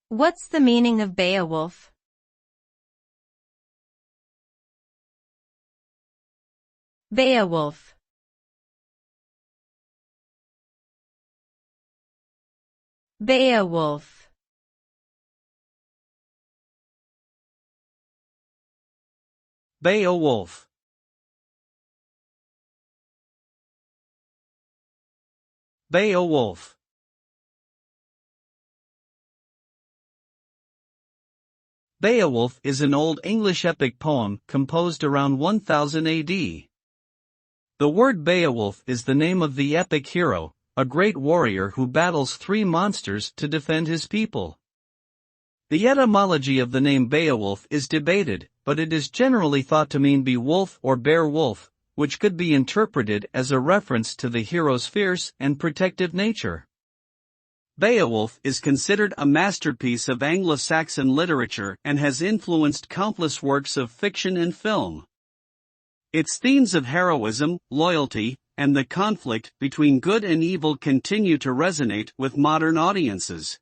What's the meaning of Beowulf? Beowulf. Beowulf. Beowulf. Beowulf. Beowulf is an Old English epic poem composed around 1000 AD. The word Beowulf is the name of the epic hero, a great warrior who battles three monsters to defend his people. The etymology of the name Beowulf is debated, but it is generally thought to mean Beowulf or bear wolf, which could be interpreted as a reference to the hero's fierce and protective nature. Beowulf is considered a masterpiece of Anglo-Saxon literature and has influenced countless works of fiction and film. Its themes of heroism, loyalty, and the conflict between good and evil continue to resonate with modern audiences.